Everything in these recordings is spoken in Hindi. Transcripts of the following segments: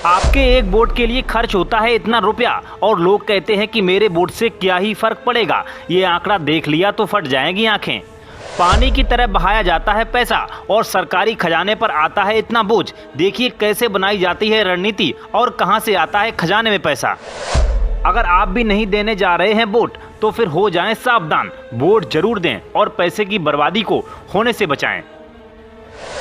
आपके एक वोट के लिए खर्च होता है इतना रुपया और लोग कहते हैं कि मेरे वोट से क्या ही फर्क पड़ेगा। ये आंकड़ा देख लिया तो फट जाएंगी आंखें। पानी की तरह बहाया जाता है पैसा और सरकारी खजाने पर आता है इतना बोझ। देखिए कैसे बनाई जाती है रणनीति और कहां से आता है खजाने में पैसा। अगर आप भी नहीं देने जा रहे हैं वोट तो फिर हो जाएं सावधान। वोट जरूर दें और पैसे की बर्बादी को होने से बचाएं।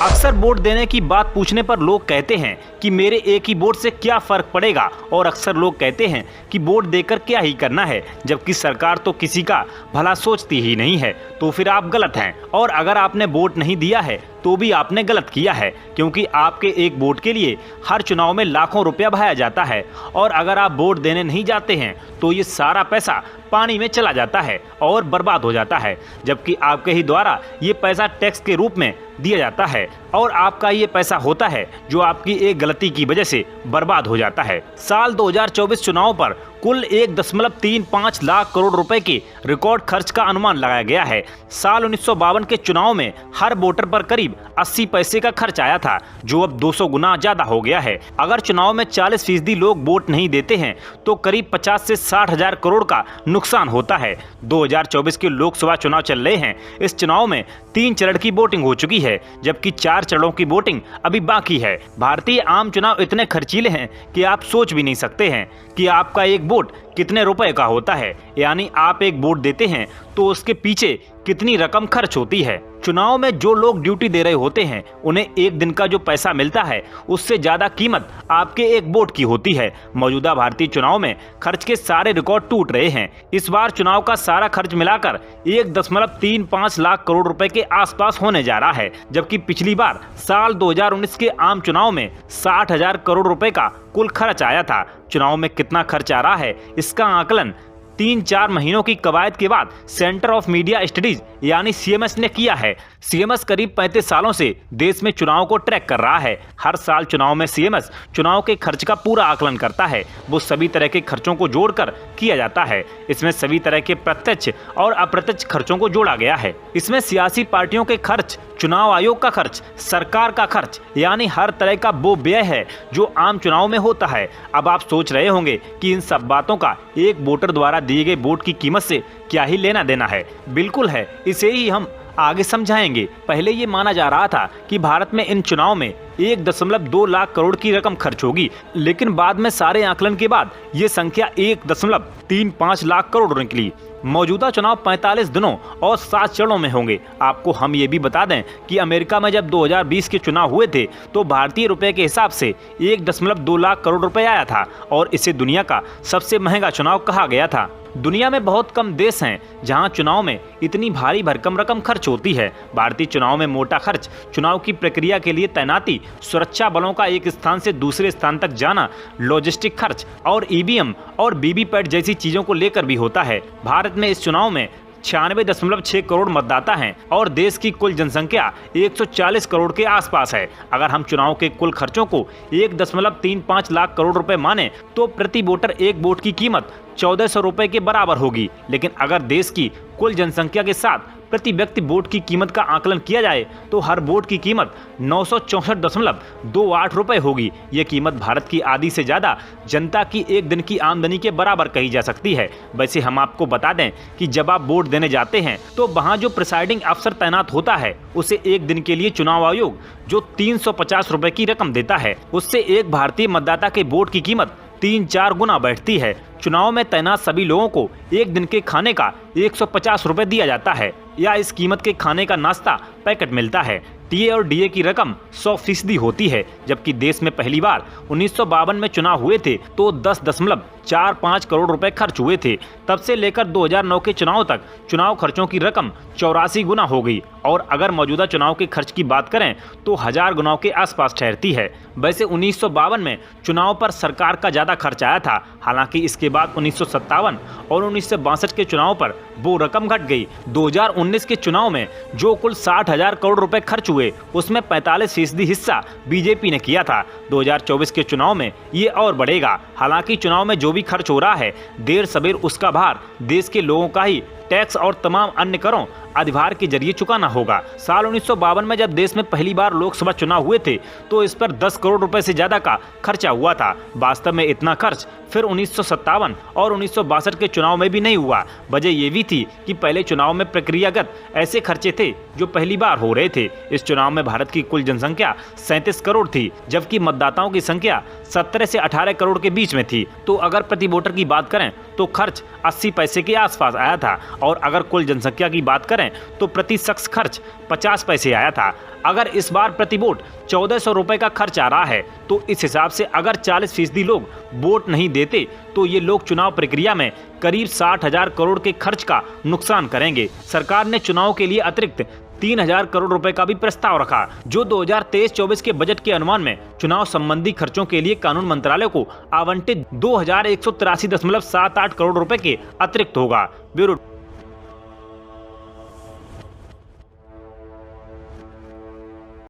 अक्सर वोट देने की बात पूछने पर लोग कहते हैं कि मेरे एक ही वोट से क्या फर्क पड़ेगा, और अक्सर लोग कहते हैं कि वोट देकर क्या ही करना है, जबकि सरकार तो किसी का भला सोचती ही नहीं है। तो फिर आप गलत हैं, और अगर आपने वोट नहीं दिया है तो भी आपने गलत किया है, क्योंकि आपके एक वोट के लिए हर चुनाव में लाखों रुपया बहाया जाता है। और अगर आप वोट देने नहीं जाते हैं तो ये सारा पैसा पानी में चला जाता है और बर्बाद हो जाता है, जबकि आपके ही द्वारा ये पैसा टैक्स के रूप में दिया जाता है और आपका ये पैसा होता है जो आपकी एक गलती की वजह से बर्बाद हो जाता है। साल 2024 चुनाव पर कुल 1.35 लाख करोड़ रुपए के रिकॉर्ड खर्च का अनुमान लगाया गया है। साल 1952 के चुनाव में हर वोटर पर करीब 80 पैसे का खर्च आया था, जो अब 200 गुना ज्यादा हो गया है। अगर चुनाव में 40% लोग वोट नहीं देते हैं तो करीब 50 से 60 हजार करोड़ का नुकसान होता है। 2024 के लोकसभा चुनाव चल रहे हैं। इस चुनाव में 3 चरण की वोटिंग हो चुकी है, जबकि 4 चरणों की वोटिंग अभी बाकी है। भारतीय आम चुनाव इतने खर्चीले हैं कि आप सोच भी नहीं सकते हैं कि आपका एक वोट कितने रुपए का होता है। यानी आप एक वोट देते हैं तो उसके पीछे कितनी रकम खर्च होती है। चुनाव में जो लोग ड्यूटी दे रहे होते हैं उन्हें एक दिन का जो पैसा मिलता है उससे ज्यादा कीमत आपके एक वोट की होती है। मौजूदा भारतीय चुनाव में खर्च के सारे रिकॉर्ड टूट रहे हैं। इस बार चुनाव का सारा खर्च मिलाकर 1.35 लाख करोड़ रुपए के आसपास होने जा रहा है, जबकि पिछली बार साल 2019 के आम चुनाव में 60 हजार करोड़ रुपए का कुल खर्च आया था। चुनाव में कितना खर्च आ रहा है इसका आकलन 3-4 महीनों की कवायद के बाद सेंटर ऑफ मीडिया स्टडीज यानी सीएमएस ने किया है। सीएमएस करीब 35 सालों से देश में चुनाव को ट्रैक कर रहा है। हर साल चुनाव में सीएमएस चुनाव के खर्च का पूरा आकलन करता है। वो सभी तरह के खर्चों को जोड़कर किया जाता है। इसमें सभी तरह के प्रत्यक्ष और अप्रत्यक्ष खर्चों को जोड़ा गया है। इसमें सियासी पार्टियों के खर्च, चुनाव आयोग का खर्च, सरकार का खर्च, यानी हर तरह का वो व्यय है जो आम चुनाव में होता है। अब आप सोच रहे होंगे कि इन सब बातों का एक वोटर द्वारा दिए गए वोट की कीमत से क्या ही लेना देना है। बिल्कुल है, इसे ही हम आगे समझाएंगे। पहले ये माना जा रहा था कि भारत में इन चुनाव में 1.2 लाख करोड़ की रकम खर्च होगी, लेकिन बाद में सारे आकलन के बाद ये संख्या 1.35 लाख करोड़ निकली। मौजूदा चुनाव 45 दिनों और 7 चरणों में होंगे। आपको हम ये भी बता दें कि अमेरिका में जब 2020 के चुनाव हुए थे तो भारतीय रुपए के हिसाब से 1.2 लाख करोड़ रुपए आया था और इसे दुनिया का सबसे महंगा चुनाव कहा गया था। दुनिया में बहुत कम देश हैं जहां चुनाव में इतनी भारी भरकम रकम खर्च होती है। भारतीय चुनाव में मोटा खर्च चुनाव की प्रक्रिया के लिए तैनाती, सुरक्षा बलों का एक स्थान से दूसरे स्थान तक जाना, लॉजिस्टिक खर्च और ईवीएम और वीवीपैट जैसी चीजों को लेकर भी होता है। भारत में इस चुनाव में 96.6 करोड़ मतदाता हैं और देश की कुल जनसंख्या 140 करोड़ के आसपास है। अगर हम चुनाव के कुल खर्चों को 1.35 लाख करोड़ रुपए माने तो प्रति वोटर एक वोट की कीमत 1400 रुपए के बराबर होगी। लेकिन अगर देश की कुल जनसंख्या के साथ प्रति व्यक्ति वोट की कीमत का आकलन किया जाए तो हर वोट की कीमत 964.28 रुपए होगी। ये कीमत भारत की आधी से ज्यादा जनता की एक दिन की आमदनी के बराबर कही जा सकती है। वैसे हम आपको बता दें कि जब आप वोट देने जाते हैं तो वहाँ जो प्रिसाइडिंग अफसर तैनात होता है उसे एक दिन के लिए चुनाव आयोग जो 350 रुपए की रकम देता है, उससे एक भारतीय मतदाता के वोट की कीमत 3-4 गुना बैठती है। चुनाव में तैनात सभी लोगों को एक दिन के खाने का 150 रुपए दिया जाता है या इस कीमत के खाने का नाश्ता पैकेट मिलता है। टीए और डीए की रकम 100% होती है। जबकि देश में पहली बार 1952 में चुनाव हुए थे तो 10.45 करोड़ रुपए खर्च हुए थे। तब से लेकर 2009 के चुनाव तक चुनाव खर्चों की रकम 84 गुना हो गई और अगर मौजूदा चुनाव के खर्च की बात करें तो 1000 गुनाओं के आसपास ठहरती है। वैसे 1952 में चुनाव पर सरकार का ज्यादा खर्च आया था, हालांकि इसके बाद 1957 और 1962 के चुनाव पर वो रकम घट गई। 2019 के चुनाव में जो कुल 60 हजार करोड़ रुपए खर्च हुए उसमें 45% हिस्सा बीजेपी ने किया था। 2024 के चुनाव में ये और बढ़ेगा। हालांकि चुनाव में जो भी खर्च हो रहा है देर सबेर उसका भार देश के लोगों का ही टैक्स और तमाम अन्य करों अधिभार के जरिए चुकाना होगा। साल 1952 में जब देश में पहली बार लोकसभा चुनाव हुए थे तो इस पर 10 करोड़ रुपए से ज्यादा का खर्चा हुआ था। वास्तव में इतना खर्च फिर 1957 और 1962 के चुनाव में भी नहीं हुआ। वजह ये भी थी कि पहले चुनाव में प्रक्रियागत ऐसे खर्चे थे जो पहली बार हो रहे थे। इस चुनाव में भारत की कुल जनसंख्या 37 करोड़ थी, जबकि मतदाताओं की संख्या 17 से 18 करोड़ के बीच में थी। तो अगर प्रति वोटर की बात करें तो खर्च 80 पैसे के आसपास आया था, और अगर कुल जनसंख्या की बात करें तो प्रति शख्स खर्च 50 पैसे आया था। अगर इस बार प्रति वोट 1400 रुपए का खर्च आ रहा है तो इस हिसाब से अगर 40% लोग वोट नहीं देते तो ये लोग चुनाव प्रक्रिया में करीब 60,000 करोड़ के खर्च का नुकसान करेंगे। सरकार ने चुनाव के लिए अतिरिक्त 3,000 करोड़ रुपए का भी प्रस्ताव रखा, जो 2023-24 के बजट के अनुमान में चुनाव संबंधी खर्चों के लिए कानून मंत्रालय को आवंटित 2,183.78 करोड़ रुपए के अतिरिक्त होगा। ब्यूरो